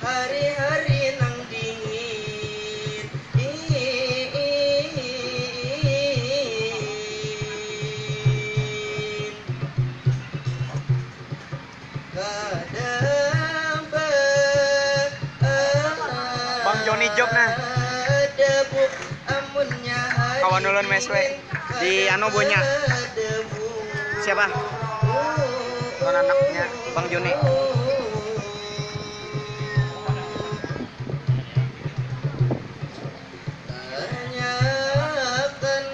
Hari-hari nang dingin kadang Bang Joni Job nah debu amunnya kawan ulun meswe di anu bonya siapa kawan anaknya Bang Joni. Tanyakan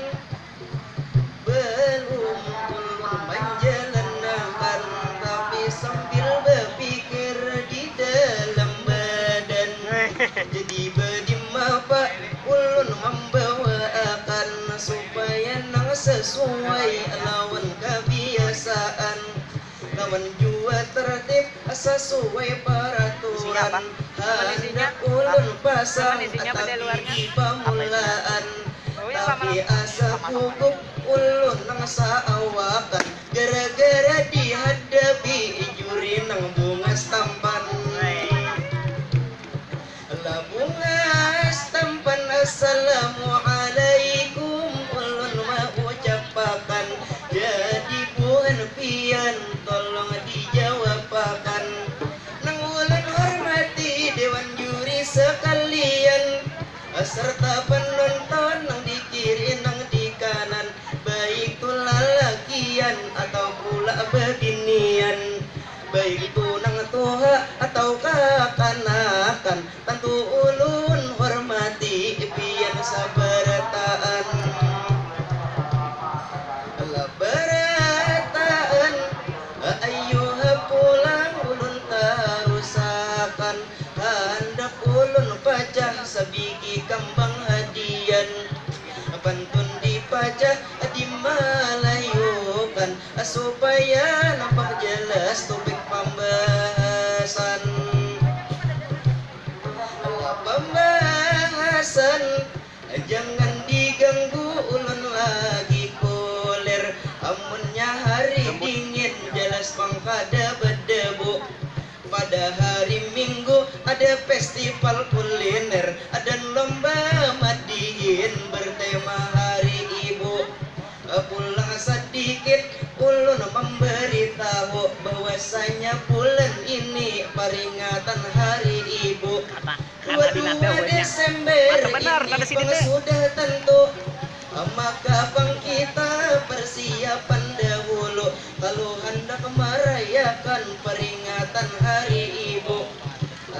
belum menjalankan tapi sambil berpikir di dalam badan jadi bedimapa ulun membawakan supaya nang sesuai lawan kebiasaan kawan jua tertib sesuai peraturan hendak ulun pasang tapi pamulaan tapi asa cukup ulun nang saawakan gara-gara dihadapi juri nang bunga stampan lah bunga stampan assalamualaikum ulun mau ucapakan jadi bukan pian tolong dijawabkan nang ulun hormati dewan juri sekalian serta penonton nang di kiri nang di kanan baik itu lalakian atau pula beginian baik itu nang tua atau kekanakan tentu ulun hormati pian sabarataan barataan ayuh pulang ulun tarusakan hendak ulun pacah sabigi kambang hadian pantun dipacah dimalayukan supaya nampak jelas topik pembahasan jangan diganggu ulun lagi koler amunnya hari dingin jelas pangkada berdebu pada hari Minggu ada festival kuliner ada lomba madihin bertema hari ibu pulang sedikit ulun memberitahu bahwasanya bulan ini peringatan hari ibu 22 Desember ini sudah tentu maka bang kita persiapan dahulu kalau hendak merayakan peringatan hari ibu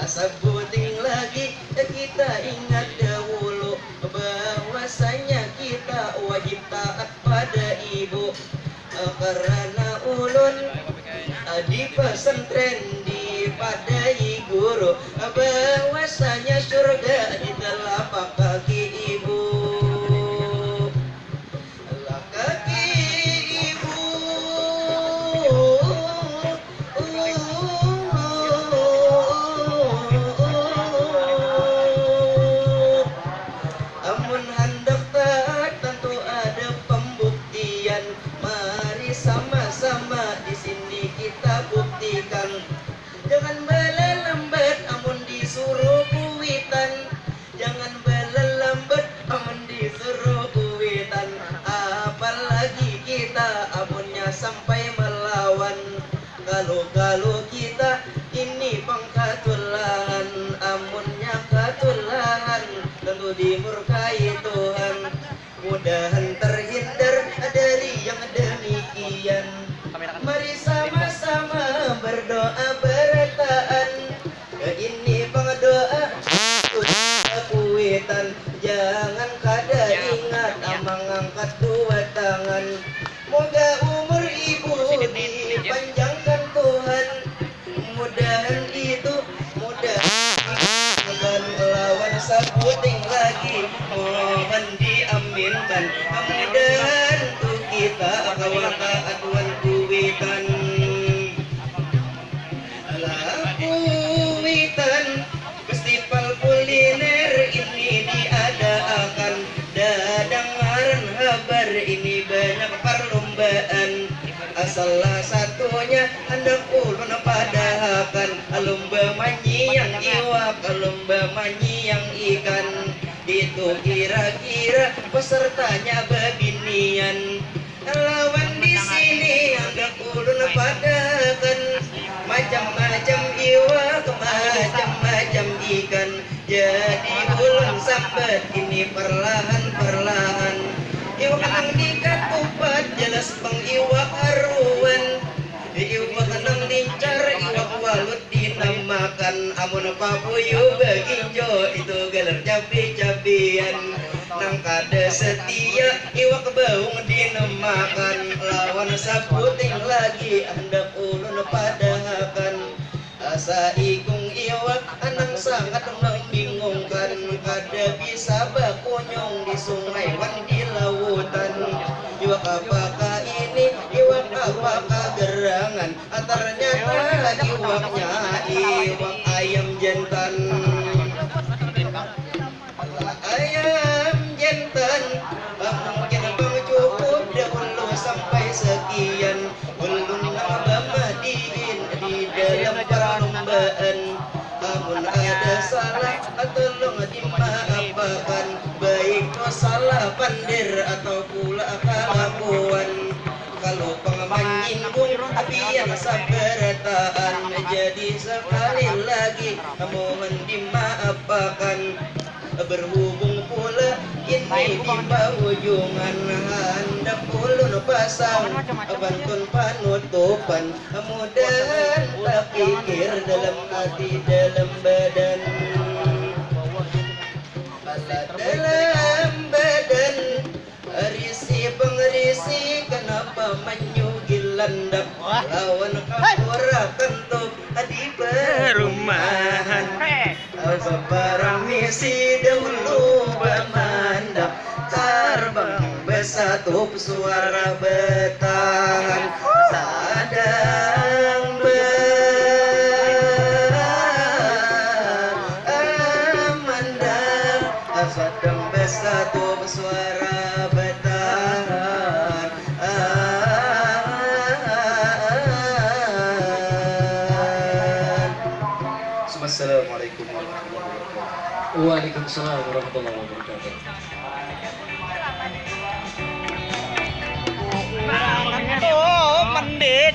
sebuting lagi kita ingat dahulu bahwasanya kita wajib taat pada ibu karena ulun di pesantren dipadai guru bahwasanya surga di telapak kaki ibu amun hendak taat tentu ada pembuktian mari sama-sama di sini kita buktikan jangan belalambat amun disuruh kuitan jangan belalambat amun disuruh kuitan apalagi kita amunnya sampai melawan kalau kita ini pangkatulahan amunnya katulahan tentu dimurkai Tuhan mudahan terhindar dari yang demikian mari sama-sama berdoa bertaan ini pengdoa kuitan jangan kada ingat mengangkat dua tangan moga umur ibu dipanjangkan Tuhan mudahan itu mudahan lawan sabuting lagi mohon diaminkan mudahan tuh kita kawan aduan kuitan perlombaan. Salah satunya hendak ulun padahakan lomba manyiyang iwak, lomba manyiyang ikan. Itu kira-kira pesertanya bebinian. Lawan di sini hendak ulun padahakan macam-macam iwak, macam-macam ikan. Jadi ulun sambat ini perlahan-perlahan. Iwak nang dikatupat jelas bang iwak haruan. Iwak nang lincar, iwak walut dinamakan. Amun papuyu baginjo itu gelar cabi-cabian. Nang kada setia iwak baung dinamakan. Lawan saputing lagi hendak ulun padahakan. Asa ikung iwak anang sangat membingungkan. Kada bisa bakunyong di sungai wan di lautan. Iwak apakah ini, iwak apakah gerangan? Ternyata iwaknya iwak ayam jantan. Ayam jantan mungkin bang cukup dahulu sampai sekian. Ulun nabamadiin di dalam perlombaan. Amun ada salah tolong dimaafkan, baik no salah pandir atau pula kelakuan. Kalau pengemanyinggung biar sabartaan, jadi sekali lagi mohon dimaafkan. Berhubung pula ini di ujungan hendak ulun pasang bantun panutupan. Mudahan tak pikir dalam hati dalam badan. Dalam badan risi pengerisi kenapa menyugil landap. Lawan kapura kentut di perumahan. Barang misi dahulu bermandap. Terbang bersatu suara bertahan. Sadang bermandap. Sadang bersatu suara bertahan. Assalamualaikum warahmatullahi wabarakatuh. Waalaikumsalam warahmatullahi wabarakatuh. Oh, mandi.